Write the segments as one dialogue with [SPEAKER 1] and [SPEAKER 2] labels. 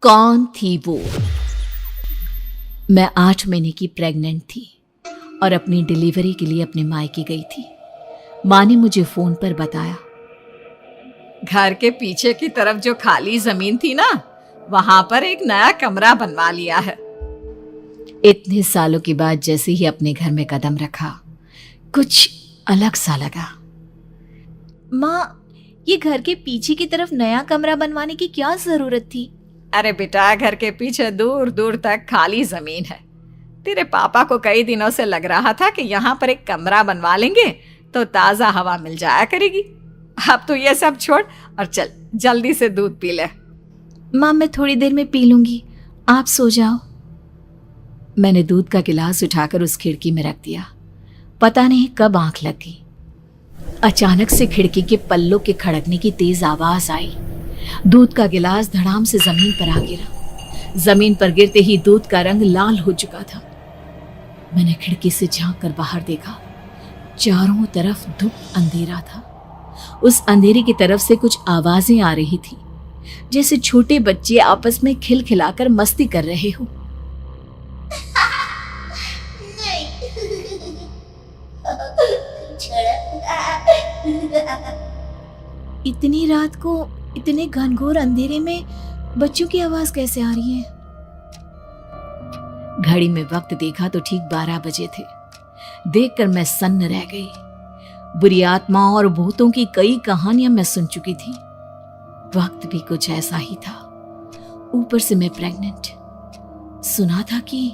[SPEAKER 1] कौन थी वो? मैं 8 महीने की प्रेग्नेंट थी और अपनी डिलीवरी के लिए अपने मायके गई थी। माँ ने मुझे फोन पर बताया,
[SPEAKER 2] घर के पीछे की तरफ जो खाली जमीन थी ना, वहां पर एक नया कमरा बनवा लिया है।
[SPEAKER 1] इतने सालों के बाद जैसे ही अपने घर में कदम रखा, कुछ अलग सा लगा।
[SPEAKER 3] माँ, ये घर के पीछे की तरफ नया कमरा बनवाने की क्या जरूरत थी?
[SPEAKER 2] अरे बेटा, घर के पीछे दूर दूर तक खाली जमीन है। तेरे पापा को कई दिनों से लग रहा था कि यहाँ पर एक कमरा बनवा लेंगे तो ताजा हवा मिल जाया करेगी। अब तो ये सब छोड़ और चल जल्दी से दूध पी ले।
[SPEAKER 3] माँ, मैं थोड़ी देर में पी लूंगी, आप सो जाओ।
[SPEAKER 1] मैंने दूध का गिलास उठाकर उस खिड़की में रख दिया। पता नहीं कब आंख लग गई। अचानक से खिड़की के पल्लों के खड़कने की तेज आवाज आई। दूध का गिलास धड़ाम से जमीन पर आ गिरा। जमीन पर गिरते ही दूध का रंग लाल हो चुका था। मैंने खिड़की से झांक कर बाहर देखा। चारों तरफ धूप अंधेरा था। उस अंधेरे की तरफ से कुछ आवाजें आ रही थी, जैसे छोटे बच्चे आपस में खिलखिलाकर मस्ती कर रहे हो।
[SPEAKER 3] इतनी रात को इतने घनघोर अंधेरे में बच्चों की आवाज कैसे आ रही है?
[SPEAKER 1] घड़ी में वक्त देखा तो ठीक 12 बजे थे। देखकर मैं सन्न रह गई। बुरी आत्माओं और भूतों की कई कहानियां मैं सुन चुकी थी। वक्त भी कुछ ऐसा ही था। ऊपर से मैं प्रेग्नेंट। सुना था कि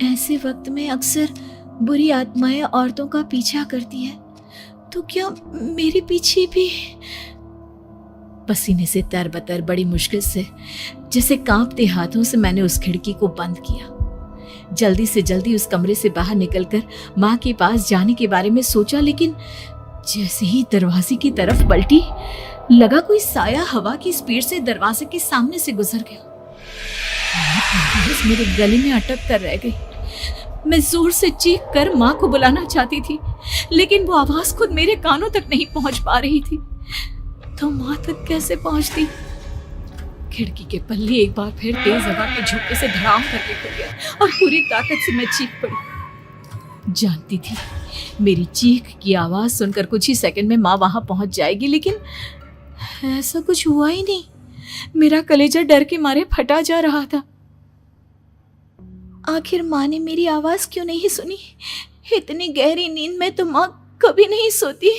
[SPEAKER 1] ऐसे वक्त में अक्सर बुरी आत्माएं औरतों का पीछा करती है, तो क्या मेरे पीछे भी? पसीने से तरबतर बड़ी मुश्किल से, जैसे कांपते हाथों से मैंने उस खिड़की को बंद किया। जल्दी से जल्दी उस कमरे से बाहर निकलकर माँ के पास जाने के बारे में सोचा, लेकिन जैसे ही दरवाजे की तरफ पलटी, लगा कोई साया हवा की स्पीड से दरवाजे के सामने से गुजर गया। मेरे गले में अटक कर रह गई। मैं जोर से चीख कर माँ को बुलाना चाहती थी, लेकिन वो आवाज खुद मेरे कानों तक नहीं पहुंच पा रही थी। तो माँ तक कैसे पहुंचती? खिड़की के पल्ले एक बार फिर तेज हवा के झोंके से धड़ाम करके खुल गया और पूरी ताकत से मैं चीख पड़ी। जानती थी मेरी चीख की आवाज सुनकर कुछ ही सेकंड में माँ वहां पहुंच जाएगी, लेकिन ऐसा कुछ हुआ ही नहीं। मेरा कलेजा डर के मारे फटा जा रहा था।
[SPEAKER 3] आखिर माँ ने मेरी आवाज क्यों नहीं सुनी? इतनी गहरी नींद में तो माँ कभी नहीं सोती।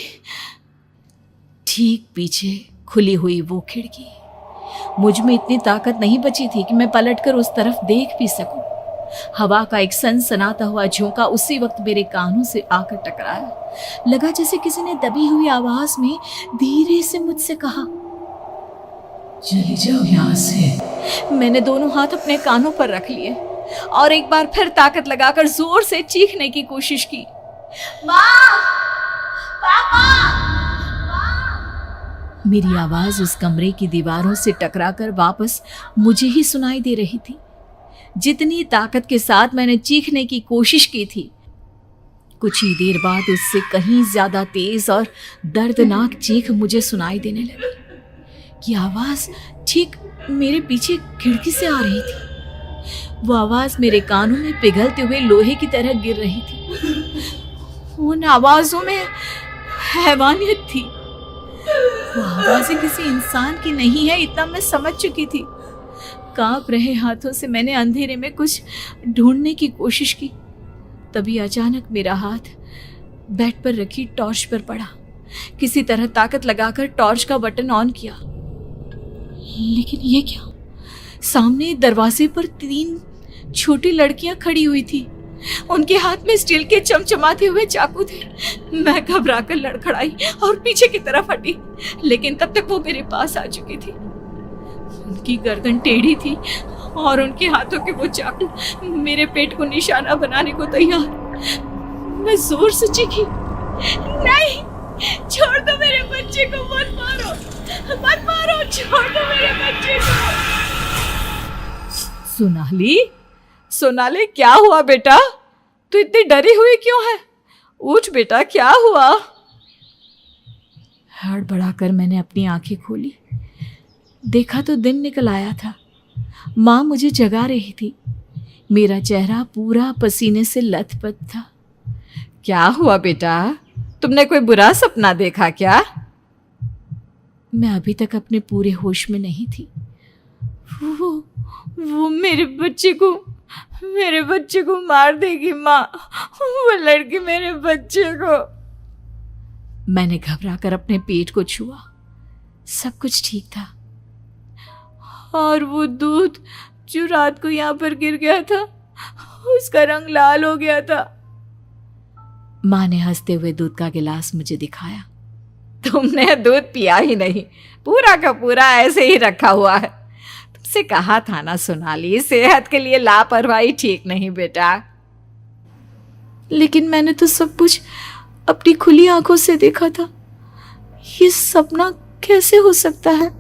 [SPEAKER 1] ठीक पीछे खुली हुई वो खिड़की। मुझ में इतनी ताकत नहीं बची थी कि मैं पलटकर उस तरफ देख भी सकूं। हवा का एक सनसनाता हुआ झोंका उसी वक्त मेरे कानों से आकर टकराया। लगा जैसे किसी ने दबी हुई आवाज में धीरे से मुझसे कहा, चली जाओ यहाँ से। मैंने दोनों हाथ अपने कानों पर रख लिए और एक बार फिर ताकत लगाकर जोर से चीखने की कोशिश की।
[SPEAKER 3] माँ! पापा!
[SPEAKER 1] मेरी आवाज उस कमरे की दीवारों से टकराकर वापस मुझे ही सुनाई दे रही थी। जितनी ताकत के साथ मैंने चीखने की कोशिश की थी, कुछ ही देर बाद उससे कहीं ज्यादा तेज और दर्दनाक चीख मुझे सुनाई देने लगी। कि आवाज ठीक मेरे पीछे खिड़की से आ रही थी। वो आवाज मेरे कानों में पिघलते हुए लोहे की तरह गिर रही थी। उन आवाजों में हैवानियत थी। वो आवाजें किसी इंसान की नहीं है, इतना मैं समझ चुकी थी। कांप रहे हाथों से मैंने अंधेरे में कुछ ढूंढने की कोशिश की। तभी अचानक मेरा हाथ बेड पर रखी टॉर्च पर पड़ा। किसी तरह ताकत लगाकर टॉर्च का बटन ऑन किया, लेकिन ये क्या? सामने दरवाजे पर 3 छोटी लड़कियां खड़ी हुई थी। उनके हाथ में स्टील के चमचमाते हुए चाकू थे। मैं घबराकर लड़खड़ाई और पीछे की तरफ हटी, लेकिन तब तक वो मेरे पास आ चुकी थी। उनकी गर्दन टेढ़ी थी और उनके हाथों के वो चाकू मेरे पेट को निशाना बनाने को तैयार। मैं जोर से चीखी, नहीं, छोड़ दो मेरे बच्चे को, मत मारो, मत मारो, छोड़ दो मेरे बच्चे को।
[SPEAKER 2] सोनाली, क्या हुआ बेटा? तू इतनी डरी हुई क्यों है? उठ बेटा, क्या हुआ?
[SPEAKER 1] हड़बड़ाकर मैंने अपनी आंखें खोली। देखा तो दिन निकल आया था। माँ मुझे जगा रही थी। मेरा चेहरा पूरा पसीने से लथपथ था।
[SPEAKER 2] क्या हुआ बेटा, तुमने कोई बुरा सपना देखा क्या?
[SPEAKER 1] मैं अभी तक अपने पूरे होश में नहीं थी।
[SPEAKER 3] वो मेरे बच्चे को मार देगी माँ। वो लड़की मेरे बच्चे को।
[SPEAKER 1] मैंने घबराकर अपने पेट को छुआ। सब कुछ ठीक था।
[SPEAKER 3] और वो दूध जो रात को यहाँ पर गिर गया था, उसका रंग लाल हो गया था।
[SPEAKER 1] माँ ने हंसते हुए दूध का गिलास मुझे दिखाया।
[SPEAKER 2] तुमने दूध पिया ही नहीं, पूरा का पूरा ऐसे ही रखा हुआ है। तुमसे कहा था ना सोनाली, सेहत के लिए लापरवाही ठीक नहीं बेटा।
[SPEAKER 3] लेकिन मैंने तो सब कुछ अपनी खुली आंखों से देखा था। ये सपना कैसे हो सकता है?